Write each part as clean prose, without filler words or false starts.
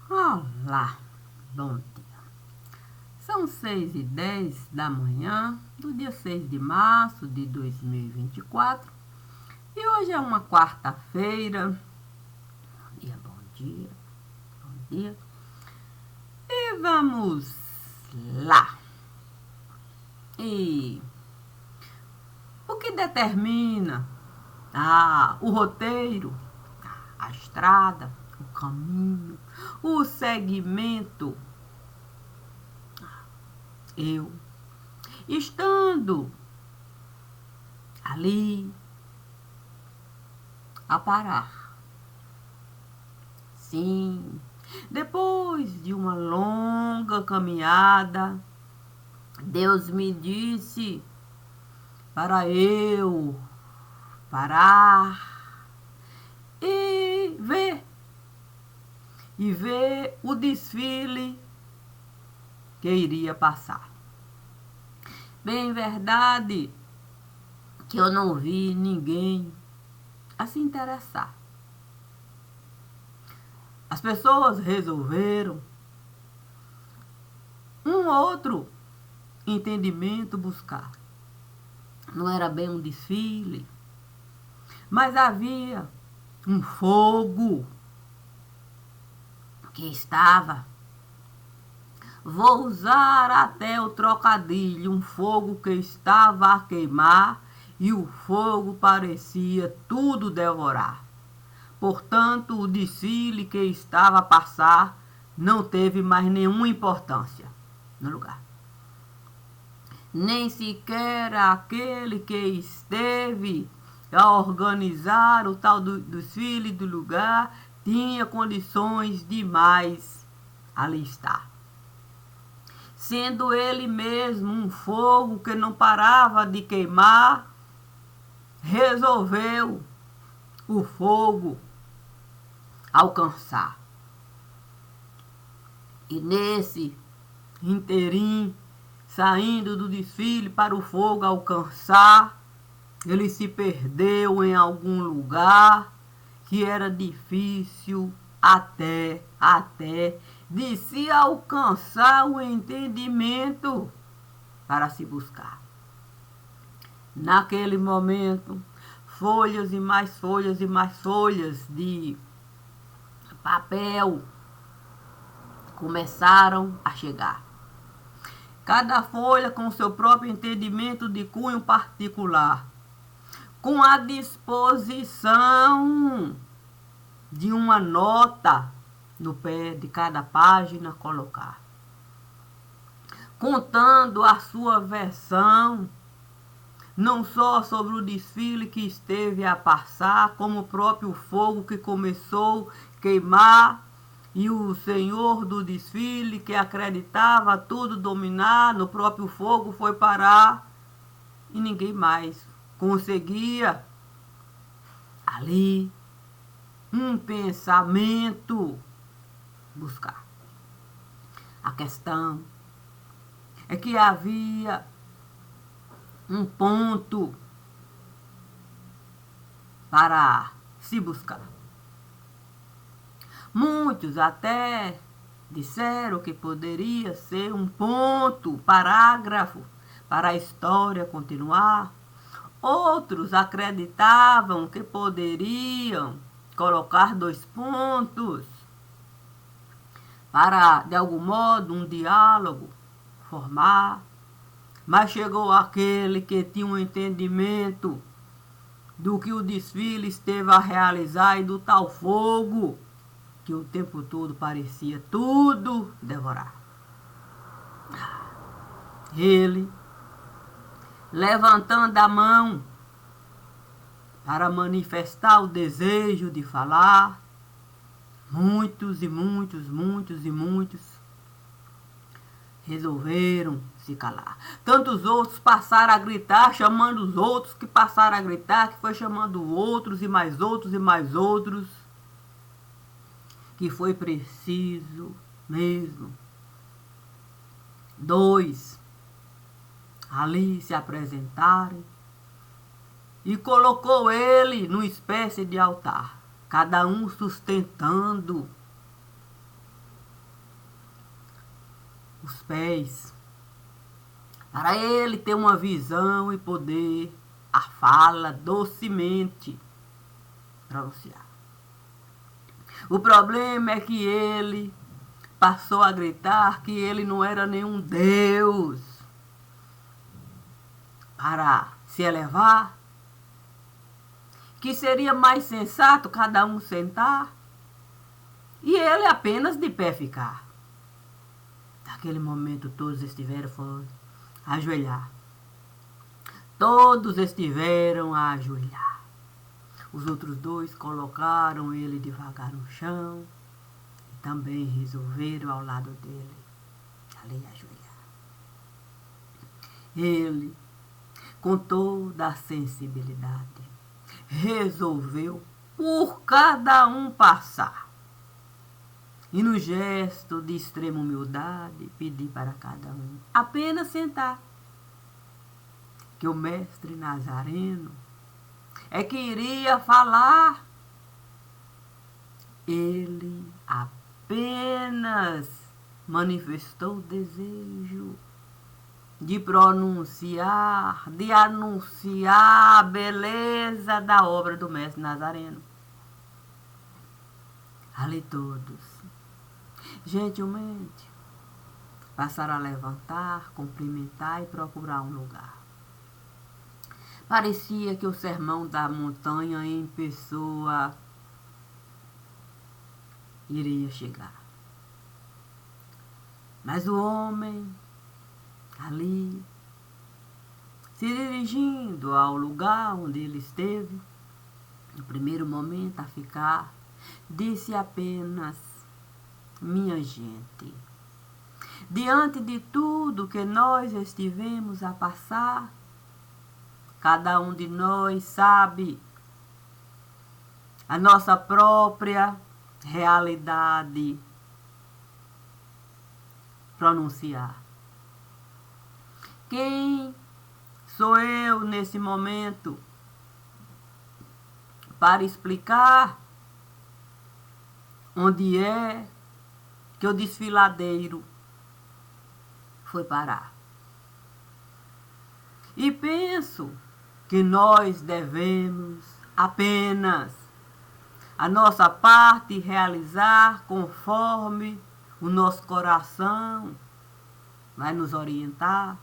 Olá, bom dia. São 6h10 da manhã do dia 6 de março de 2024 e hoje é uma quarta-feira. Bom dia, bom dia, bom dia. E vamos lá. E o que determina o roteiro, a estrada, o caminho, o segmento? Eu, estando ali a parar. Sim, depois de uma longa caminhada, Deus me disse para eu parar e ver o desfile que iria passar. Bem verdade que eu não vi ninguém a se interessar. As pessoas resolveram um outro entendimento buscar. Não era bem um desfile, mas havia um fogo que estava, vou usar até o trocadilho, um fogo que estava a queimar e o fogo parecia tudo devorar. Portanto, o desfile que estava a passar não teve mais nenhuma importância no lugar. Nem sequer aquele que esteve a organizar o tal do desfile do lugar tinha condições de mais ali estar. Sendo ele mesmo um fogo que não parava de queimar, resolveu o fogo alcançar. E nesse inteirinho, saindo do desfile para o fogo alcançar, ele se perdeu em algum lugar que era difícil até de se alcançar o entendimento para se buscar. Naquele momento, folhas e mais folhas e mais folhas de papel começaram a chegar. Cada folha com seu próprio entendimento de cunho particular, com a disposição de uma nota no pé de cada página colocar, contando a sua versão, não só sobre o desfile que esteve a passar, como o próprio fogo que começou a queimar, e o senhor do desfile que acreditava tudo dominar no próprio fogo foi parar e ninguém mais conseguia ali um pensamento buscar. A questão é que havia um ponto para se buscar. Muitos até disseram que poderia ser um ponto, parágrafo, para a história continuar. Outros acreditavam que poderiam colocar 2 pontos para, de algum modo, um diálogo formar. Mas chegou aquele que tinha um entendimento do que o desfile esteve a realizar e do tal fogo que o tempo todo parecia tudo devorar. Ele, levantando a mão para manifestar o desejo de falar, muitos resolveram se calar. Tantos outros passaram a gritar, chamando os outros, que passaram a gritar, que foi chamando outros e mais outros e mais outros, que foi preciso mesmo 2 ali se apresentarem e colocou ele numa espécie de altar, cada um sustentando os pés, para ele ter uma visão e poder a fala docemente pronunciar. O problema é que ele passou a gritar que ele não era nenhum Deus para se elevar, que seria mais sensato cada um sentar e ele apenas de pé ficar. Naquele momento todos estiveram a ajoelhar. Todos estiveram a ajoelhar. Os outros dois colocaram ele devagar no chão e também resolveram ao lado dele ali ajoelhar. Ele, com toda a sensibilidade, resolveu por cada um passar. E no gesto de extrema humildade, pedi para cada um apenas sentar. Que o mestre Nazareno é que iria falar. Ele apenas manifestou o desejo de pronunciar, de anunciar a beleza da obra do mestre Nazareno. Ali todos, gentilmente, passaram a levantar, cumprimentar e procurar um lugar. Parecia que o sermão da montanha em pessoa iria chegar. Mas o homem, ali, se dirigindo ao lugar onde ele esteve, no primeiro momento a ficar, disse apenas: minha gente, diante de tudo que nós estivemos a passar, cada um de nós sabe a nossa própria realidade pronunciar. Quem sou eu nesse momento para explicar onde é que o desfiladeiro foi parar? E penso que nós devemos apenas a nossa parte realizar conforme o nosso coração vai nos orientar.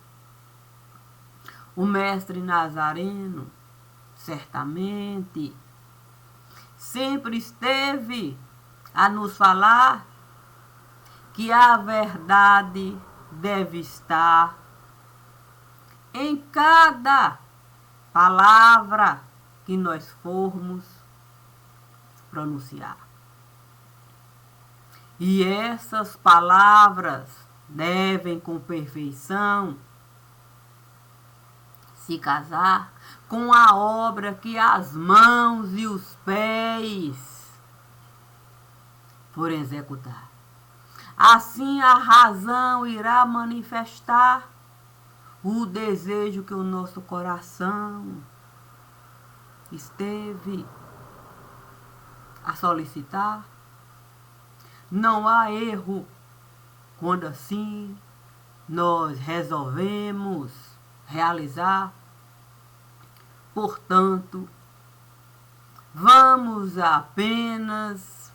O mestre Nazareno certamente sempre esteve a nos falar que a verdade deve estar em cada palavra que nós formos pronunciar. E essas palavras devem com perfeição se casar com a obra que as mãos e os pés forem executar. Assim a razão irá manifestar o desejo que o nosso coração esteve a solicitar. Não há erro quando assim nós resolvemos realizar. Portanto, vamos apenas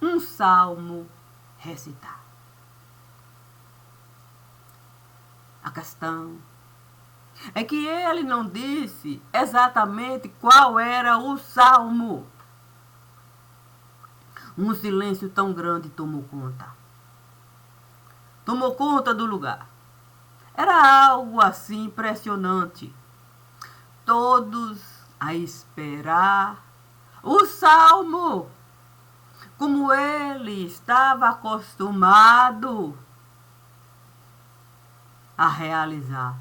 um salmo recitar. A questão é que ele não disse exatamente qual era o salmo. Um silêncio tão grande tomou conta. Tomou conta do lugar. Era algo assim impressionante. Todos a esperar o salmo, como ele estava acostumado a realizar.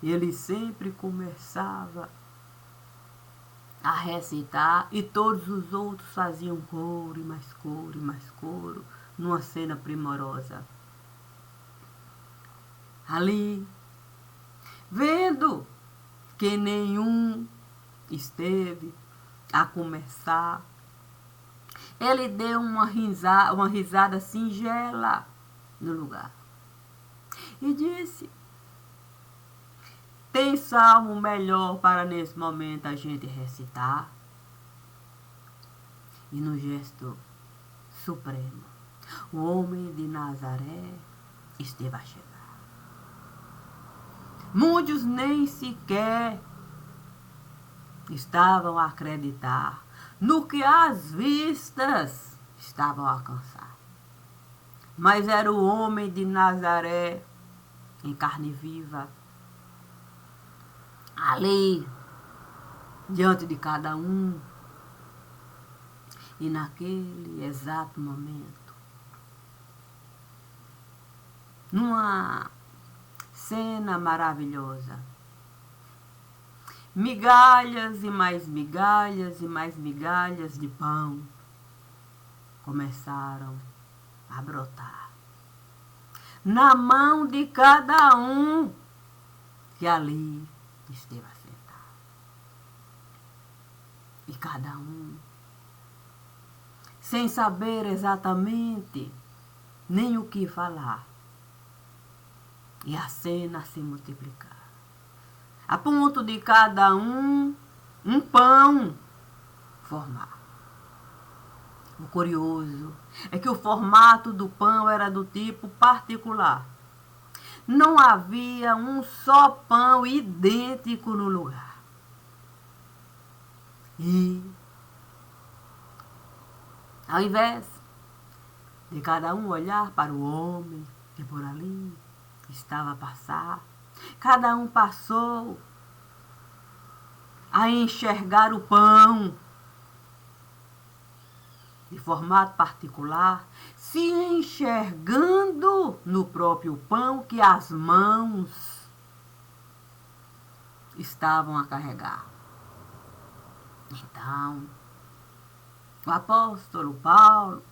Ele sempre começava a recitar e todos os outros faziam coro e mais coro e mais coro, numa cena primorosa. Ali, vendo que nenhum esteve a começar, ele deu uma risada singela no lugar. E disse: tem salmo melhor para nesse momento a gente recitar? E no gesto supremo, o homem de Nazaré esteve a chegar. Muitos nem sequer estavam a acreditar no que as vistas estavam a alcançar. Mas era o homem de Nazaré em carne viva, ali, diante de cada um. E naquele exato momento, numa cena maravilhosa, migalhas e mais migalhas e mais migalhas de pão começaram a brotar na mão de cada um que ali esteve sentado. E cada um, sem saber exatamente nem o que falar, e a cena se multiplicar, a ponto de cada um pão formar. O curioso é que o formato do pão era do tipo particular. Não havia um só pão idêntico no lugar. E, ao invés de cada um olhar para o homem que por ali estava a passar, cada um passou a enxergar o pão de formato particular, se enxergando no próprio pão que as mãos estavam a carregar. Então, o apóstolo Paulo,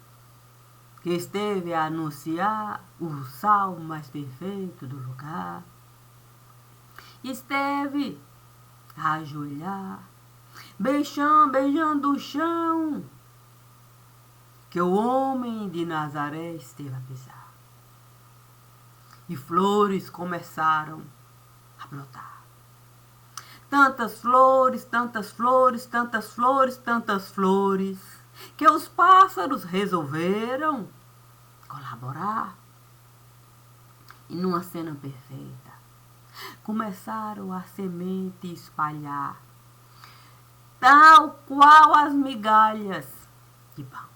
que esteve a anunciar o salmo mais perfeito do lugar, esteve a ajoelhar, beijando o chão que o homem de Nazaré esteve a pisar. E flores começaram a brotar. Tantas flores, tantas flores, tantas flores, tantas flores, que os pássaros resolveram colaborar. E numa cena perfeita, começaram a semente espalhar, tal qual as migalhas de pão.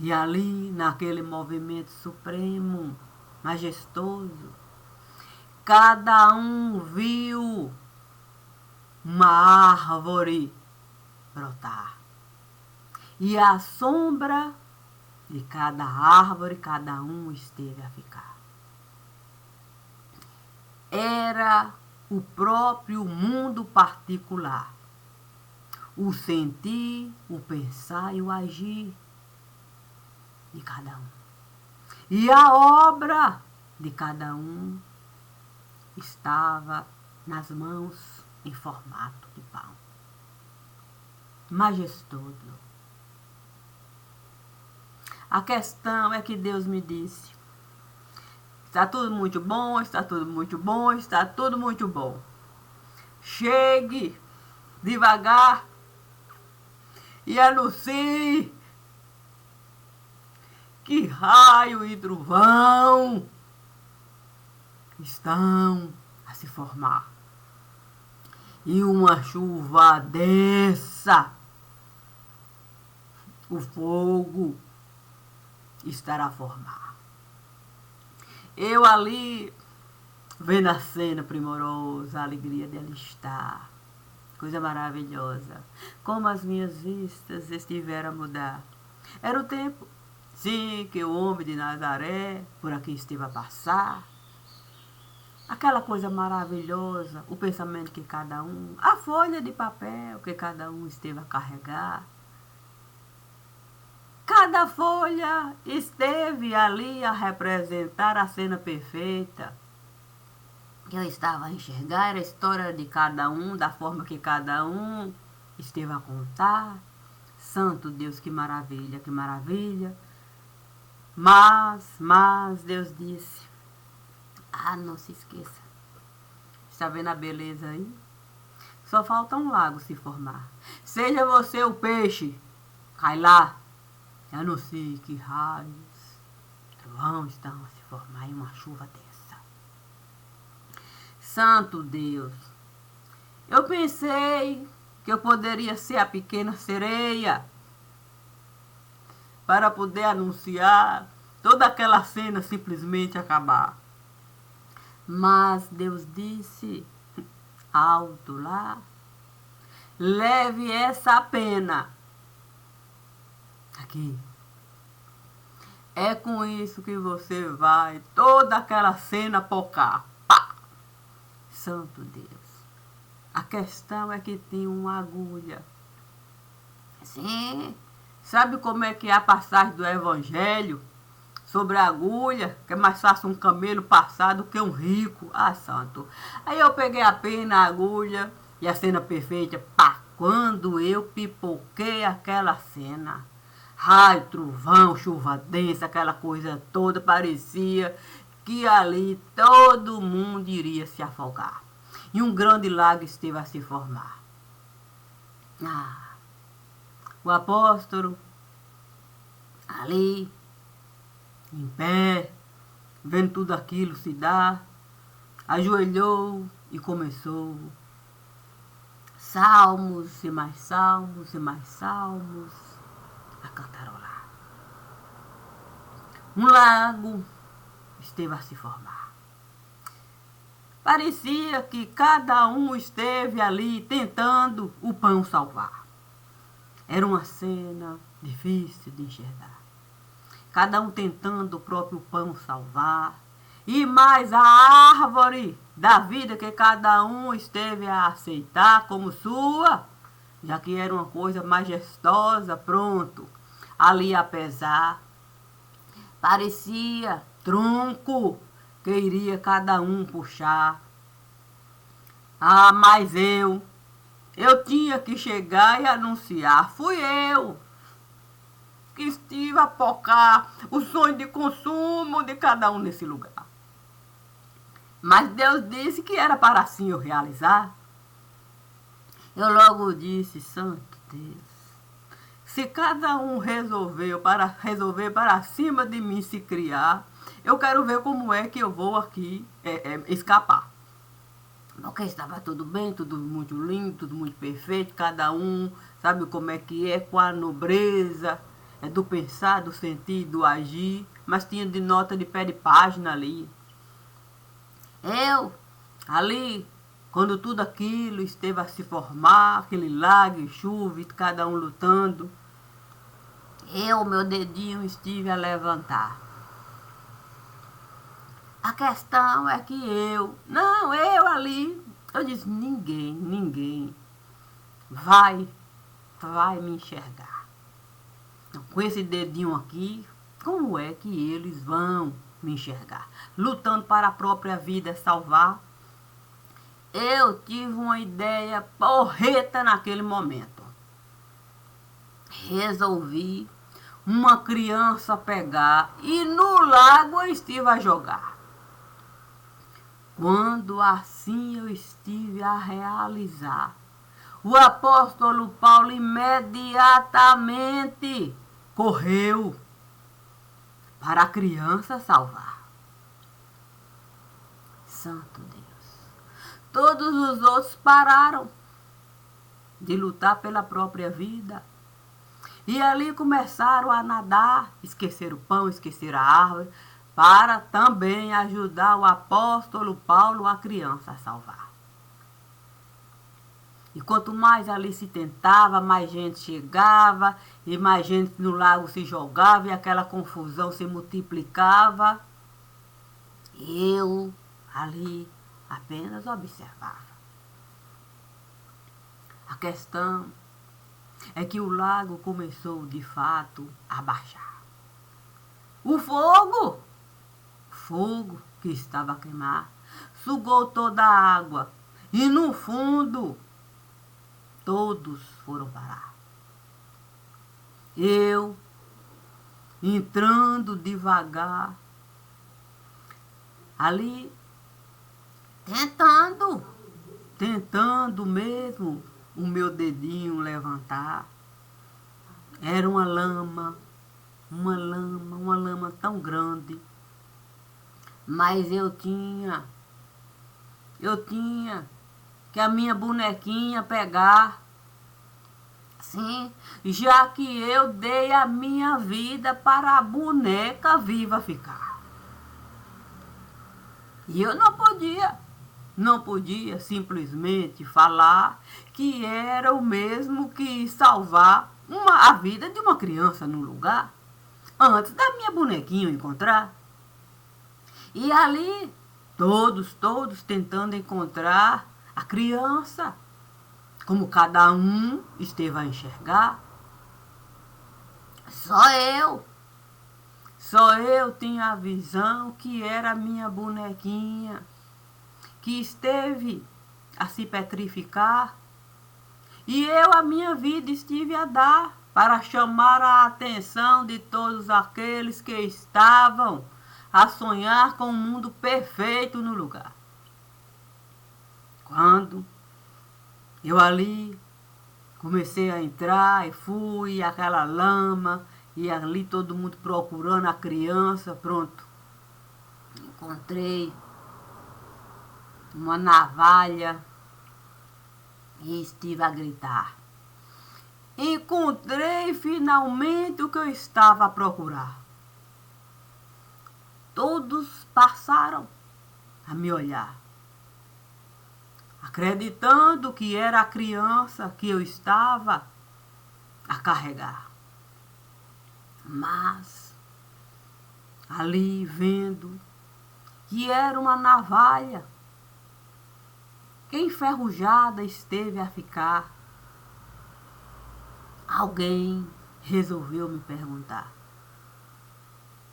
E ali, naquele movimento supremo, majestoso, cada um viu uma árvore brotar. E à sombra de cada árvore, cada um esteve a ficar. Era o próprio mundo particular, o sentir, o pensar e o agir de cada um. E a obra de cada um estava nas mãos em formato de pão. Majestoso. A questão é que Deus me disse: está tudo muito bom, está tudo muito bom, está tudo muito bom. Chegue devagar e anuncie que raio e trovão estão a se formar. E uma chuva densa, o fogo estará a formar. Eu ali, vendo a cena primorosa, a alegria dela estar, coisa maravilhosa, como as minhas vistas estiveram a mudar. Era o tempo, sim, que o homem de Nazaré por aqui esteve a passar. Aquela coisa maravilhosa, o pensamento que cada um, a folha de papel que cada um esteve a carregar. Cada folha esteve ali a representar a cena perfeita que eu estava a enxergar, a história de cada um, da forma que cada um esteve a contar. Santo Deus, que maravilha, que maravilha. Mas Deus disse, não se esqueça. Está vendo a beleza aí? Só falta um lago se formar. Seja você o peixe, cai lá. Eu não sei que raios vão estão a se formar em uma chuva dessa. Santo Deus, eu pensei que eu poderia ser a pequena sereia para poder anunciar toda aquela cena simplesmente acabar. Mas Deus disse, alto lá, leve essa pena aqui. É com isso que você vai toda aquela cena pocar. Pá! Santo Deus. A questão é que tem uma agulha. Sim. Sabe como é que é a passagem do Evangelho sobre a agulha? Que é mais fácil um camelo passar do que um rico. Santo. Aí eu peguei a pena, a agulha e a cena perfeita. Pá! Quando eu pipoquei aquela cena, raio, trovão, chuva densa, aquela coisa toda, parecia que ali todo mundo iria se afogar. E um grande lago esteve a se formar. O apóstolo, ali, em pé, vendo tudo aquilo se dar, ajoelhou e começou salmos e mais salmos e mais salmos a cantarolar. Um lago esteve a se formar. Parecia que cada um esteve ali tentando o pão salvar. Era uma cena difícil de enxergar. Cada um tentando o próprio pão salvar. E mais a árvore da vida que cada um esteve a aceitar como sua, já que era uma coisa majestosa, pronto. Ali, apesar, parecia tronco que iria cada um puxar. Mas eu tinha que chegar e anunciar. Fui eu que estive a focar o sonho de consumo de cada um nesse lugar. Mas Deus disse que era para assim eu realizar. Eu logo disse, Santo Deus, se cada um resolver para cima de mim se criar, eu quero ver como é que eu vou aqui escapar. Porque estava tudo bem, tudo muito lindo, tudo muito perfeito, cada um sabe como é que é, com a nobreza do pensar, do sentir, do agir, mas tinha de nota de pé de página ali. Eu, ali, quando tudo aquilo esteve a se formar, aquele lago, chuva, cada um lutando, meu dedinho estive a levantar. A questão é que eu ali, eu disse, ninguém vai me enxergar. Então, com esse dedinho aqui, como é que eles vão me enxergar? Lutando para a própria vida salvar. Eu tive uma ideia porreta naquele momento. Resolvi uma criança pegar e no lago eu estive a jogar. Quando assim eu estive a realizar, o apóstolo Paulo imediatamente correu para a criança salvar. Santo Deus. Todos os outros pararam de lutar pela própria vida. E ali começaram a nadar, esqueceram o pão, esqueceram a árvore, para também ajudar o apóstolo Paulo, a criança, a salvar. E quanto mais ali se tentava, mais gente chegava, e mais gente no lago se jogava, e aquela confusão se multiplicava. Eu ali apenas observava. A questão é que o lago começou de fato a baixar. O fogo que estava a queimar, sugou toda a água e no fundo todos foram parar. Eu entrando devagar, ali, tentando mesmo o meu dedinho levantar. Era uma lama tão grande. Mas eu tinha que a minha bonequinha pegar. Sim, já que eu dei a minha vida para a boneca viva ficar. E eu não podia simplesmente falar que era o mesmo que salvar a vida de uma criança no lugar, antes da minha bonequinha encontrar. E ali, todos tentando encontrar a criança, como cada um esteve a enxergar. Só eu tinha a visão que era a minha bonequinha, que esteve a se petrificar, e eu a minha vida estive a dar para chamar a atenção de todos aqueles que estavam a sonhar com um mundo perfeito no lugar. Quando eu ali comecei a entrar e fui aquela lama, e ali todo mundo procurando a criança, pronto. Encontrei uma navalha e estive a gritar. Encontrei finalmente o que eu estava a procurar. Todos passaram a me olhar, acreditando que era a criança que eu estava a carregar. Mas, ali vendo que era uma navalha que enferrujada esteve a ficar, alguém resolveu me perguntar: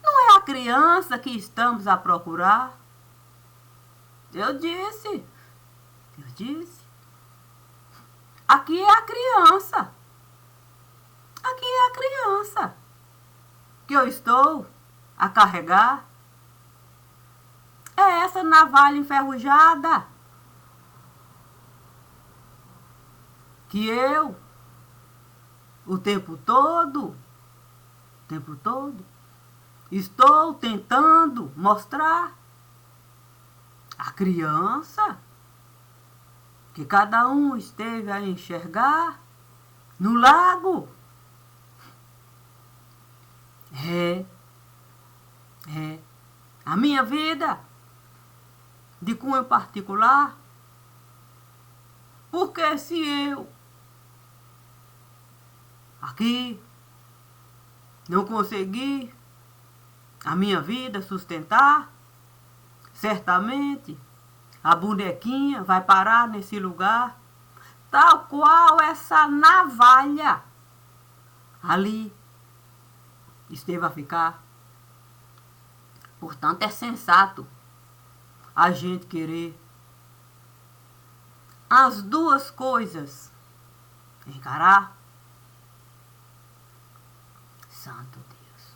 não é a criança que estamos a procurar? Eu disse, aqui é a criança. Aqui é a criança que eu estou a carregar. É essa navalha enferrujada que eu, o tempo todo, estou tentando mostrar a criança que cada um esteve a enxergar no lago. A minha vida de cunho particular, porque se eu aqui não consegui a minha vida sustentar, certamente a bonequinha vai parar nesse lugar, tal qual essa navalha ali esteve a ficar. Portanto, é sensato a gente querer as duas coisas, encarar. Santo Deus.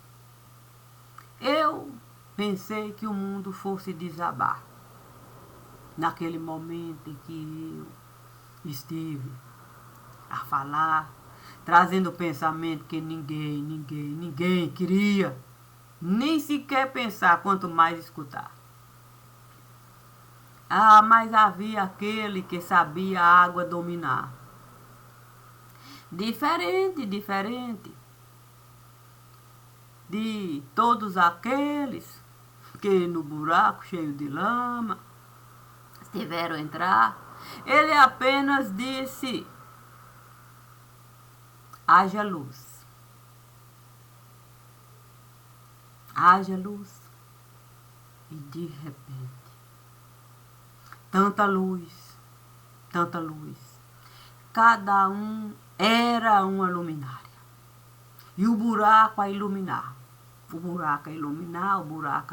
Eu pensei que o mundo fosse desabar naquele momento em que eu estive a falar, trazendo o pensamento que ninguém queria nem sequer pensar, quanto mais escutar. Mas havia aquele que sabia a água dominar. Diferente de todos aqueles que no buraco cheio de lama tiveram a entrar. Ele apenas disse: haja luz. Haja luz. E de repente, tanta luz. Cada um era uma luminária. E o buraco a iluminar. O buraco a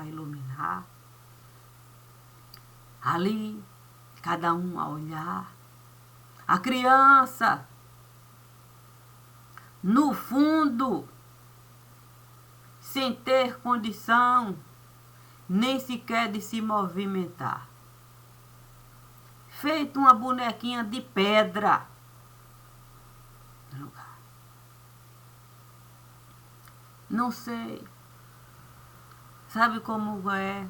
iluminar. Ali, cada um a olhar. A criança, no fundo, sem ter condição nem sequer de se movimentar. Feito uma bonequinha de pedra no lugar. Não sei. Sabe como é?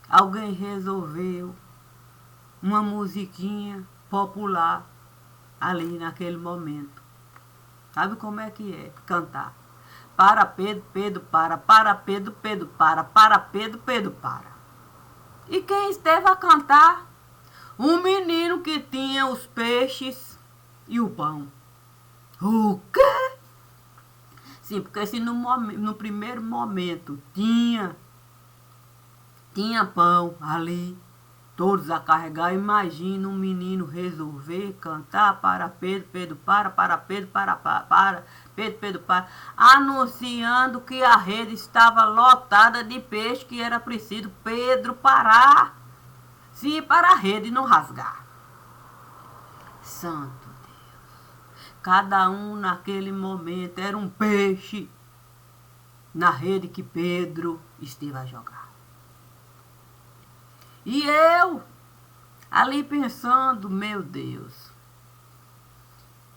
Alguém resolveu uma musiquinha popular ali naquele momento. Sabe como é que é? Cantar. Para Pedro, Pedro para Pedro, Pedro para Pedro, Pedro para. E quem esteve a cantar? Um menino que tinha os peixes e o pão. O quê? Sim, porque se no primeiro momento tinha pão ali, todos a carregar, imagina um menino resolver cantar para Pedro, Pedro para Pedro, Pedro, Pedro para, anunciando que a rede estava lotada de peixe, que era preciso Pedro parar, sim, para a rede não rasgar. Santo Deus, cada um naquele momento era um peixe na rede que Pedro esteve a jogar. E eu, ali pensando, meu Deus,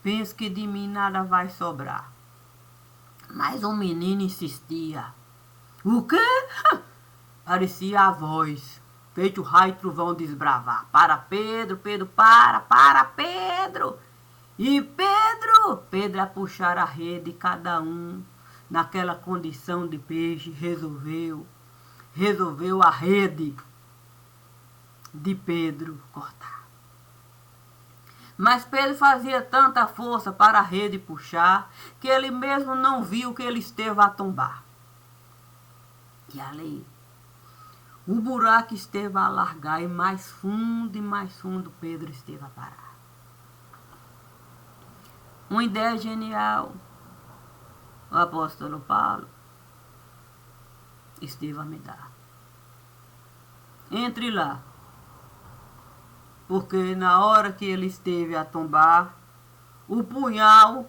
penso que de mim nada vai sobrar. Mas o menino insistia. O quê? Parecia a voz, feito o raio e trovão desbravar. Para Pedro, Pedro para Pedro. E Pedro a puxar a rede, cada um naquela condição de peixe, resolveu a rede de Pedro cortar. Mas Pedro fazia tanta força para a rede puxar, que ele mesmo não viu que ele esteve a tombar. E ali, o buraco esteve a alargar e mais fundo Pedro esteve a parar. Uma ideia genial. O apóstolo Paulo esteve a me dar. Entre lá. Porque na hora que ele esteve a tombar, o punhal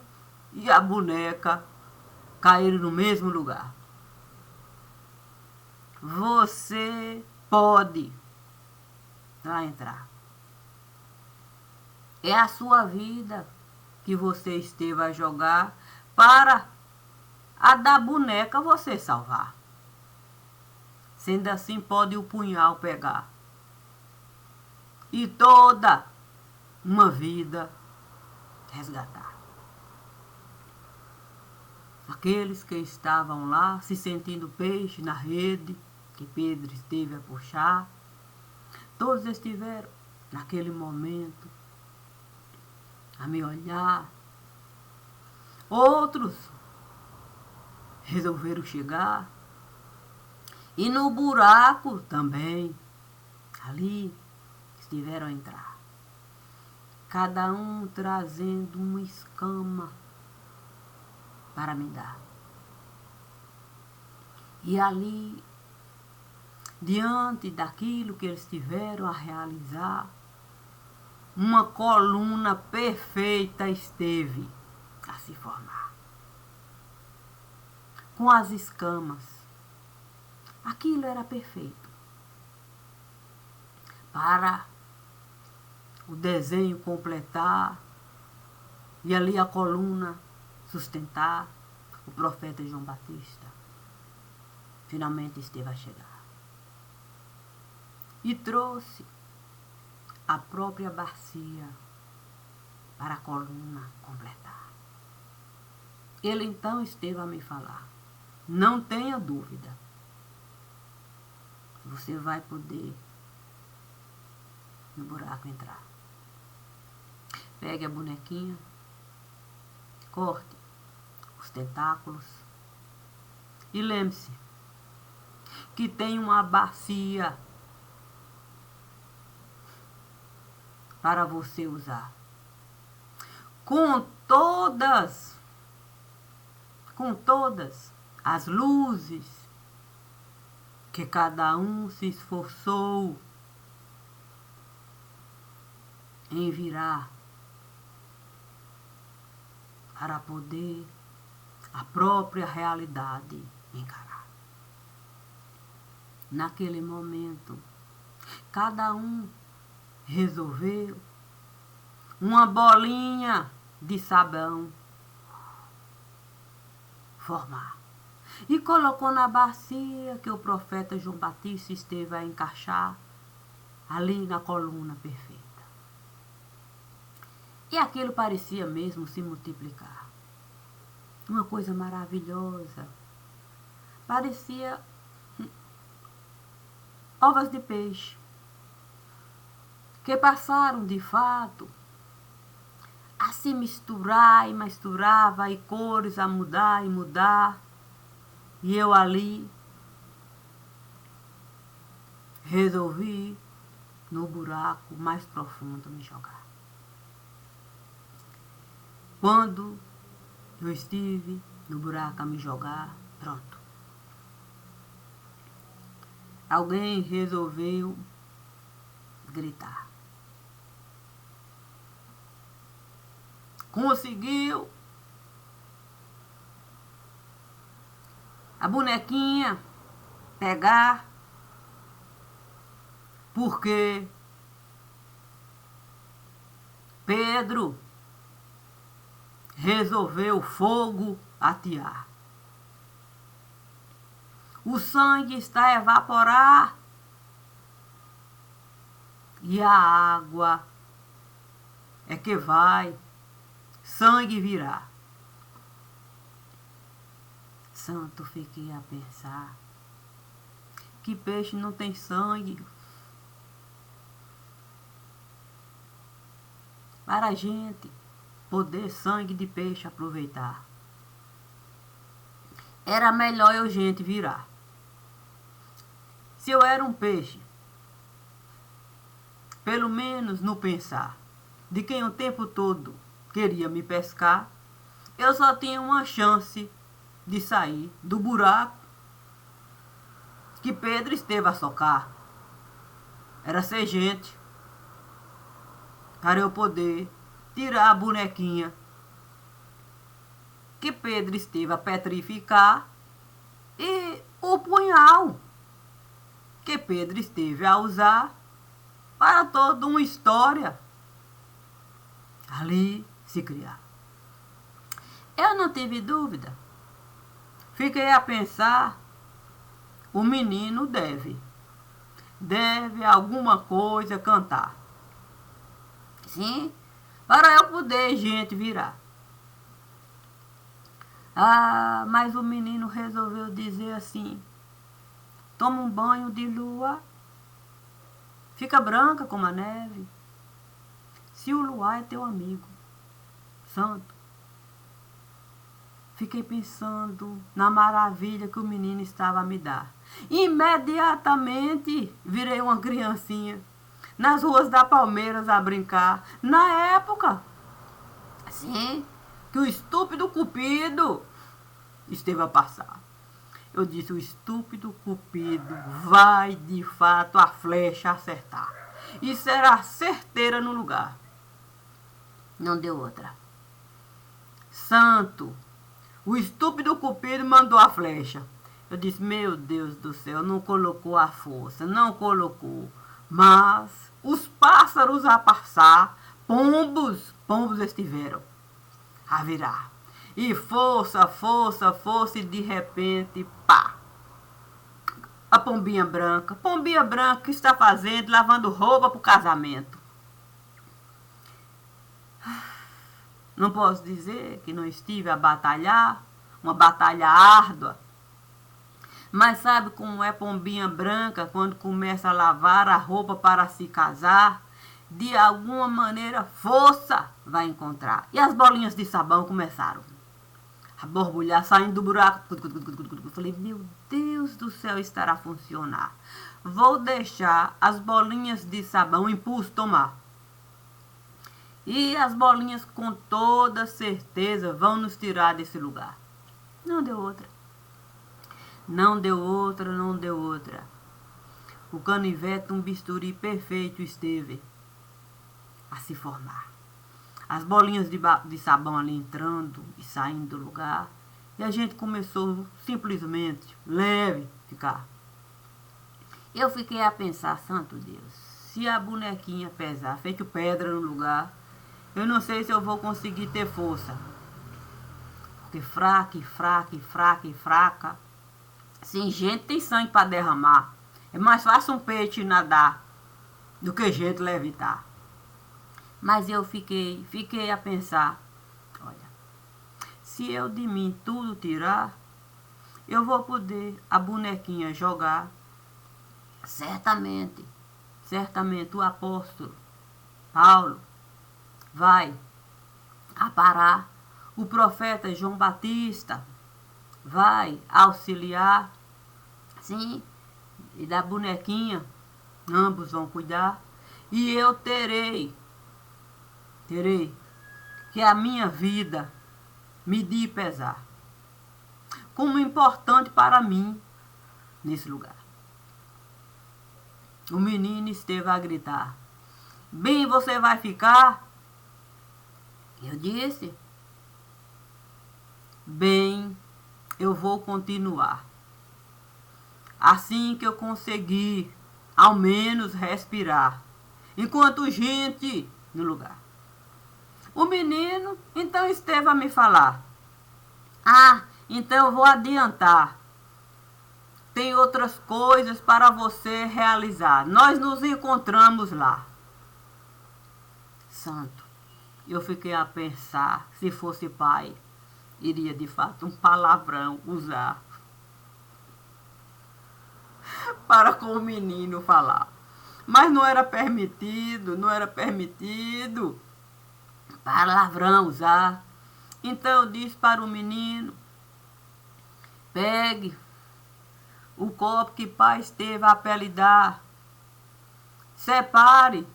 e a boneca caíram no mesmo lugar. Você pode lá entrar. É a sua vida que você esteve a jogar para a da boneca você salvar. Sendo assim, pode o punhal pegar. E toda uma vida resgatar. Aqueles que estavam lá se sentindo peixe na rede que Pedro esteve a puxar, todos estiveram naquele momento a me olhar. Outros resolveram chegar e no buraco também ali estiveram a entrar, cada um trazendo uma escama para me dar. E ali, diante daquilo que eles tiveram a realizar, uma coluna perfeita esteve a se formar. Com as escamas. Aquilo era perfeito. Para o desenho completar e ali a coluna sustentar o profeta João Batista. Finalmente esteve a chegar. E trouxe a própria bacia para a coluna completar. Ele então esteve a me falar. Não tenha dúvida. Você vai poder no buraco entrar. Pegue a bonequinha, corte os tentáculos e lembre-se que tem uma bacia para você usar. Com todas as luzes que cada um se esforçou em virar para poder a própria realidade encarar. Naquele momento, cada um resolveu uma bolinha de sabão formar e colocou na bacia que o profeta João Batista esteve a encaixar ali na coluna perfeita. E aquilo parecia mesmo se multiplicar. Uma coisa maravilhosa. Parecia ovas de peixe, que passaram de fato a se misturar e misturava, e cores a mudar e mudar. E eu ali resolvi no buraco mais profundo me jogar. Quando eu estive no buraco a me jogar, pronto. Alguém resolveu gritar. Conseguiu a bonequinha pegar, porque Pedro resolveu fogo atear. O sangue está a evaporar e a água é que vai sangue virar. Santo, fiquei a pensar, que peixe não tem sangue? Para a gente poder sangue de peixe aproveitar, era melhor eu gente virar. Se eu era um peixe, pelo menos no pensar de quem o tempo todo queria me pescar, eu só tinha uma chance de sair do buraco que Pedro esteve a socar. Era ser gente, para eu poder tirar a bonequinha que Pedro esteve a petrificar e o punhal que Pedro esteve a usar para toda uma história ali se criar. Eu não tive dúvida. Fiquei a pensar, o menino deve alguma coisa cantar. Sim, para eu poder gente virar. Ah, mas o menino resolveu dizer assim: toma um banho de lua, fica branca como a neve. Se o luar é teu amigo, santo. Fiquei pensando na maravilha que o menino estava a me dar. Imediatamente virei uma criancinha nas ruas da Palmeiras a brincar. Na época, sim, que o estúpido Cupido esteve a passar. Eu disse, o estúpido Cupido vai de fato a flecha acertar. E será certeira no lugar. Não deu outra. Santo, o estúpido Cupido mandou a flecha. Eu disse, meu Deus do céu, não colocou a força, não colocou. Mas os pássaros a passar, pombos estiveram a virar. E força, e de repente, pá! A pombinha branca que está fazendo, lavando roupa para o casamento. Não posso dizer que não estive a batalhar, uma batalha árdua. Mas sabe como é pombinha branca quando começa a lavar a roupa para se casar? De alguma maneira, força vai encontrar. E as bolinhas de sabão começaram a borbulhar, saindo do buraco. Falei, meu Deus do céu, estará a funcionar. Vou deixar as bolinhas de sabão impulso tomar. E as bolinhas com toda certeza vão nos tirar desse lugar. Não deu outra. Não deu outra. O canivete, um bisturi perfeito, esteve a se formar. As bolinhas de sabão ali entrando e saindo do lugar. E a gente começou simplesmente, leve, ficar. Eu fiquei a pensar, santo Deus, se a bonequinha pesar, feito pedra no lugar, eu não sei se eu vou conseguir ter força. Porque fraca, e fraca, e fraca, e fraca. Sem gente tem sangue para derramar. É mais fácil um peixe nadar do que gente levitar. Mas eu fiquei a pensar, olha, se eu de mim tudo tirar, eu vou poder a bonequinha jogar. Certamente o apóstolo Paulo vai aparar, o profeta João Batista vai auxiliar, sim, e da bonequinha, ambos vão cuidar, e eu terei que a minha vida medir e pesar, como importante para mim nesse lugar. O menino esteve a gritar, bem, você vai ficar? Eu disse, bem, eu vou continuar. Assim que eu conseguir, ao menos, respirar, enquanto gente no lugar. O menino, então, esteve a me falar, então eu vou adiantar. Tem outras coisas para você realizar. Nós nos encontramos lá. Santo, eu fiquei a pensar, se fosse pai, iria de fato um palavrão usar para com o menino falar. Mas não era permitido palavrão usar. Então eu disse para o menino, pegue o copo que pai esteve a apelidar, separe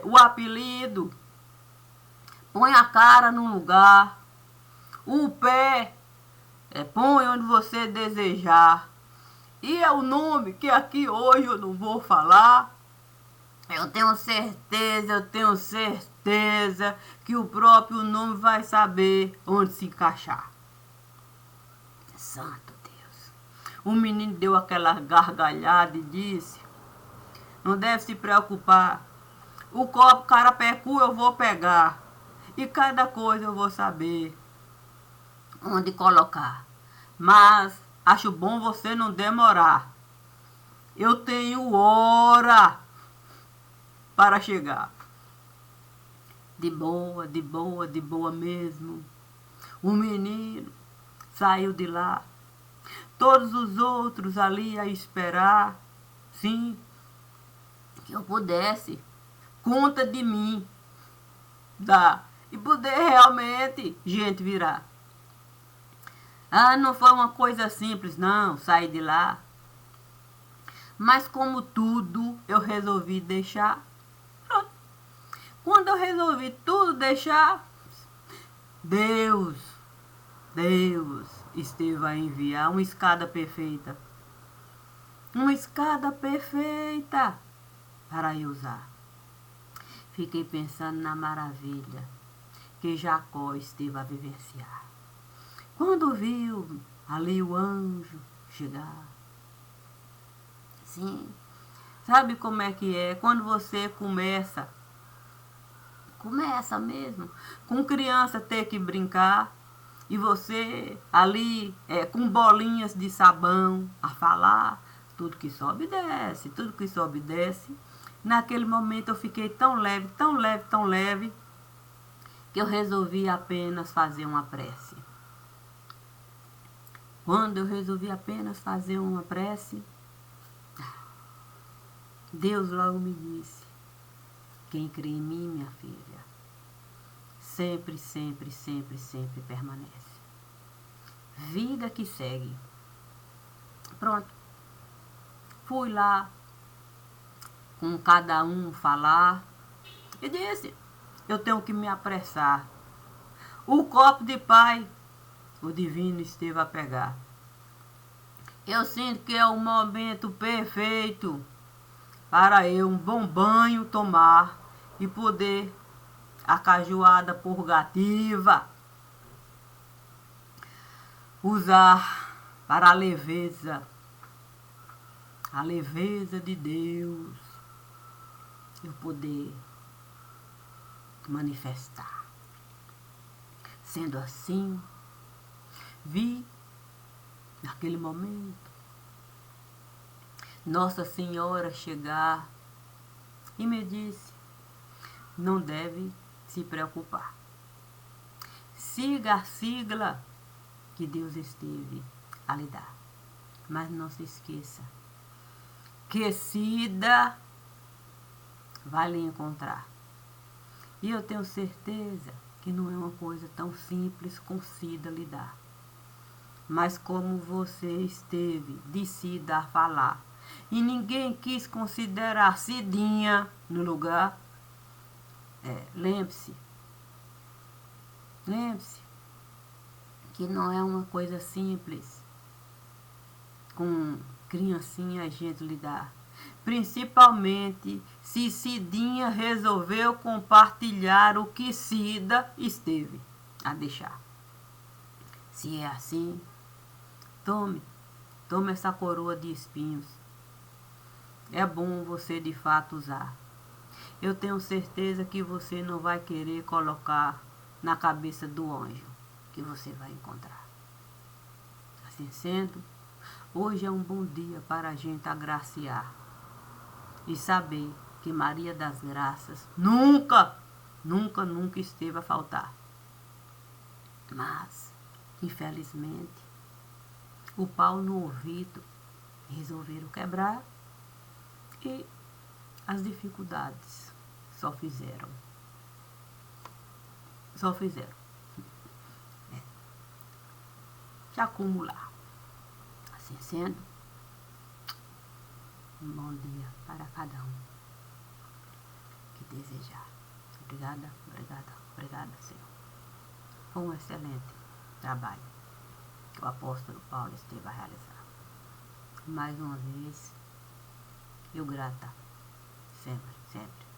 o apelido, põe a cara no lugar, o pé, põe onde você desejar. E é o nome que aqui hoje eu não vou falar. Eu tenho certeza que o próprio nome vai saber onde se encaixar. Santo Deus. O menino deu aquela gargalhada e disse, não deve se preocupar. O copo carapecu eu vou pegar. E cada coisa eu vou saber onde colocar. Mas acho bom você não demorar. Eu tenho hora para chegar. De boa mesmo. O menino saiu de lá. Todos os outros ali a esperar. Sim, que eu pudesse conta de mim dar e poder realmente gente virar. Não foi uma coisa simples não, sair de lá. Mas como tudo eu resolvi deixar. Quando eu resolvi tudo deixar, Deus esteve a enviar uma escada perfeita. Uma escada perfeita para eu usar. Fiquei pensando na maravilha que Jacó esteve a vivenciar. Quando viu ali o anjo chegar. Sim, sabe como é que é? Quando você começa mesmo, com criança ter que brincar, e você ali com bolinhas de sabão a falar, tudo que sobe e desce. Naquele momento eu fiquei tão leve, que eu resolvi apenas fazer uma prece. Quando eu resolvi apenas fazer uma prece, Deus logo me disse, quem crê em mim, minha filha, sempre permanece. Vida que segue. Pronto. Fui lá, com cada um falar, e disse, eu tenho que me apressar. O copo de pai, o divino esteve a pegar. Eu sinto que é o momento perfeito para eu um bom banho tomar e poder a cajuada purgativa usar para a leveza de Deus, eu poder manifestar. Sendo assim, vi naquele momento Nossa Senhora chegar e me disse: não deve se preocupar. Siga a sigla que Deus esteve a lhe dar. Mas não se esqueça que Cida vai lhe encontrar. E eu tenho certeza que não é uma coisa tão simples com Cida lhe dar. Mas como você esteve de Cida a falar, e ninguém quis considerar Cidinha no lugar, lembre-se que não é uma coisa simples com criancinha a gente lidar. Principalmente se Cidinha resolveu compartilhar o que Cida esteve a deixar. Se é assim, tome essa coroa de espinhos. É bom você de fato usar. Eu tenho certeza que você não vai querer colocar na cabeça do anjo que você vai encontrar. Assim sendo, hoje é um bom dia para a gente agraciar e saber que Maria das Graças nunca esteve a faltar. Mas, infelizmente, o pau no ouvido resolveram quebrar e as dificuldades só fizeram. Se acumular. Assim sendo, um bom dia para cada um que desejar. Obrigada, Senhor. Foi um excelente trabalho que o apóstolo Paulo esteve a realizar. Mais uma vez, eu grata sempre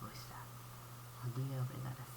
vou estar. Bom dia, obrigada.